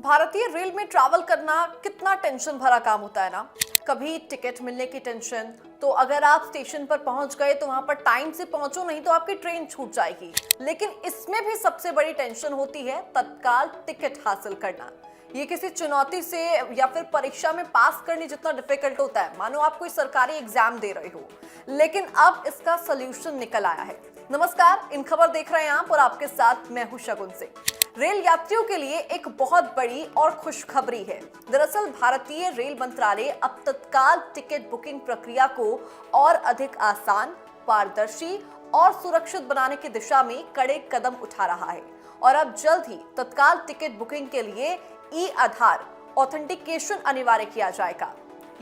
भारतीय रेल में ट्रैवल करना कितना टेंशन भरा काम होता है ना। कभी टिकट मिलने की टेंशन, तो अगर आप स्टेशन पर पहुंच गए तो वहां पर टाइम से पहुंचो, नहीं तो आपकी ट्रेन छूट जाएगी। लेकिन इसमें भी सबसे बड़ी टेंशन होती है तत्काल टिकट हासिल करना। ये किसी चुनौती से या फिर परीक्षा में पास करने जितना डिफिकल्ट होता है, मानो आप कोई सरकारी एग्जाम दे रहे हो। लेकिन अब इसका सोल्यूशन निकल आया है। नमस्कार, इन खबर देख रहे हैं आप और आपके साथ मैं हूं शगुन से। रेल यात्रियों के लिए एक बहुत बड़ी और खुशखबरी है। दरअसल भारतीय रेल मंत्रालय अब तत्काल टिकट बुकिंग प्रक्रिया को और अधिक आसान, पारदर्शी और सुरक्षित बनाने की दिशा में कड़े कदम उठा रहा है। और अब जल्द ही तत्काल टिकट बुकिंग के लिए ई-आधार ऑथेंटिकेशन अनिवार्य किया जाएगा।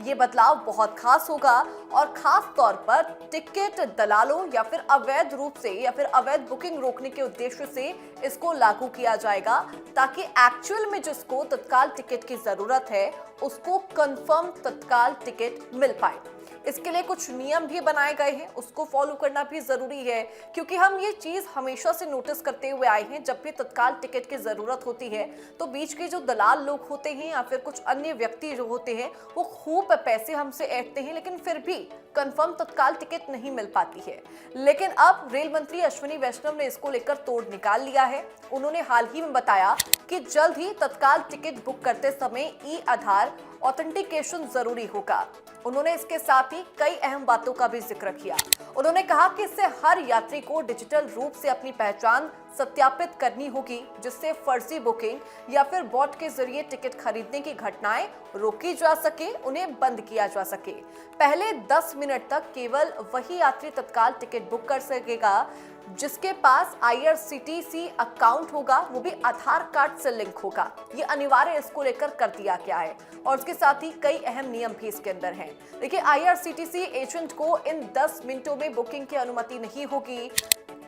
ये बदलाव बहुत खास होगा और खास तौर पर टिकट दलालों या फिर अवैध रूप से या फिर अवैध बुकिंग रोकने के उद्देश्य से इसको लागू किया जाएगा, ताकि एक्चुअल में जिसको तत्काल टिकट की जरूरत है उसको कंफर्म तत्काल टिकट मिल पाए। इसके लिए कुछ नियम भी बनाए गए हैं, उसको फॉलो करना भी जरूरी है, क्योंकि हम ये चीज हमेशा से नोटिस करते हुए आए हैं। जब भी तत्काल टिकट की जरूरत होती है तो बीच के जो दलाल लोग होते हैं या फिर कुछ अन्य व्यक्ति जो होते हैं वो खूब पैसे हमसे ऐंठते हैं, लेकिन फिर भी कंफर्म तत्काल टिकट नहीं मिल पाती है। लेकिन अब रेल मंत्री अश्विनी वैष्णव ने इसको लेकर तोड़ निकाल लिया है। उन्होंने हाल ही में बताया कि जल्द ही तत्काल टिकट बुक करते समय ई-आधार ऑथेंटिकेशन जरूरी होगा। उन्होंने इसके साथ ही कई अहम बातों का भी जिक्र किया। उन्होंने कहा कि इससे हर यात्री को डिजिटल रूप से अपनी पहचान सत्यापित करनी होगी, जिससे फर्जी बुकिंग या फिर बॉट के जरिए टिकट खरीदने की घटनाएं रोकी जा सके, उन्हें बंद किया जा सके। पहले 10 मिनट तक केवल वही यात्री तत्काल टिकट बुक कर सकेगा जिसके पास IRCTC अकाउंट होगा, वो भी आधार कार्ड से लिंक होगा। ये अनिवार्य इसको लेकर कर दिया गया है और उसके साथ ही कई अहम नियम भी इसके अंदर हैं। देखिए, IRCTC एजेंट को इन 10 मिनटों में बुकिंग की अनुमति नहीं होगी।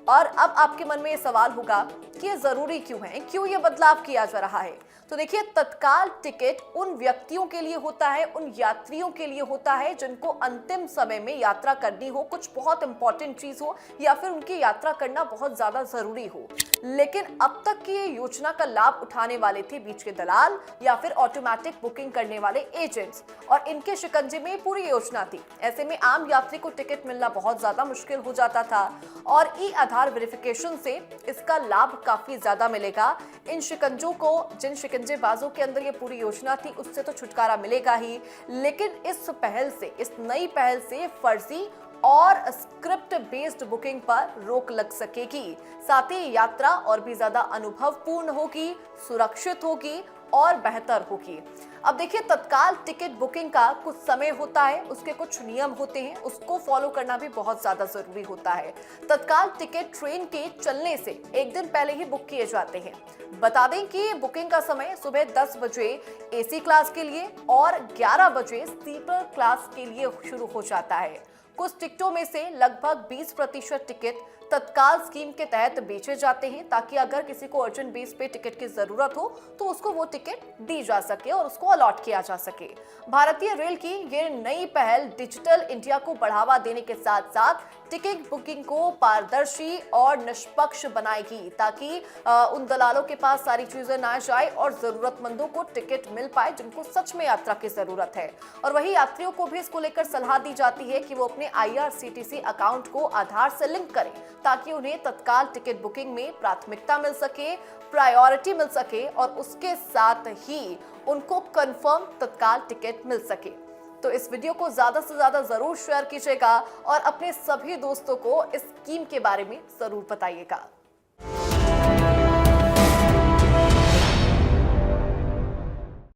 और अब आपके मन में ये सवाल होगा कि ये जरूरी क्यों है, क्यों ये बदलाव किया जा रहा है। तो देखिए, तत्काल टिकट उन व्यक्तियों के लिए होता है, उन यात्रियों के लिए होता है जिनको अंतिम समय में यात्रा करनी हो, कुछ बहुत इंपॉर्टेंट चीज हो या फिर उनकी यात्रा करना बहुत ज्यादा जरूरी हो। लेकिन अब तक की ये योजना का लाभ उठाने वाले थे बीच के दलाल या फिर ऑटोमेटिक बुकिंग करने वाले एजेंट्स, और इनके शिकंजे में पूरी योजना थी। ऐसे में आम यात्री को टिकट मिलना बहुत ज्यादा मुश्किल हो जाता था और ई-आधार वेरिफिकेशन से इसका लाभ काफी ज्यादा मिलेगा। इन शिकंजों को, जिन शिकंजेबाजों के अंदर ये पूरी योजना थी, उससे तो छुटकारा मिलेगा ही, लेकिन इस पहल से, इस नई पहल से फर्जी और स्क्रिप्ट बेस्ड बुकिंग पर रोक लग सकेगी। साथ ही यात्रा और भी ज्यादा अनुभवपूर्ण होगी, सुरक्षित होगी और बेहतर होगी। अब देखिए, तत्काल टिकट बुकिंग का कुछ समय होता है, उसके कुछ नियम होते हैं, उसको फॉलो करना भी बहुत ज्यादा जरूरी होता है। तत्काल टिकट ट्रेन के चलने से एक दिन पहले ही बुक किए जाते हैं। बता दें कि बुकिंग का समय सुबह 10 बजे AC क्लास के लिए और 11 बजे स्लीपर क्लास के लिए शुरू हो जाता है। कुछ टिकटों में से लगभग 20% टिकट तत्काल स्कीम के तहत बेचे जाते हैं, ताकि अगर किसी को अर्जेंट बेस पे टिकट की जरूरत हो तो उसको वो टिकट दी जा सके और उसको अलॉट किया जा सके। भारतीय रेल की ये नई पहल डिजिटल इंडिया को बढ़ावा देने के साथ साथ टिकट बुकिंग को पारदर्शी और निष्पक्ष बनाएगी, ताकि उन दलालों के पास सारी चीजें ना जाए और जरूरतमंदों को टिकट मिल पाए जिनको सच में यात्रा की जरूरत है। और वही यात्रियों को भी इसको लेकर सलाह दी जाती है कि वो अपने IRCTC अकाउंट को आधार से लिंक करें, ताकि उन्हें तत्काल टिकट बुकिंग में प्राथमिकता मिल सके, प्रायोरिटी मिल सके और उसके साथ ही उनको कंफर्म तत्काल टिकट मिल सके। तो इस वीडियो को ज्यादा से ज्यादा जरूर शेयर कीजिएगा और अपने सभी दोस्तों को इस स्कीम के बारे में जरूर बताइएगा।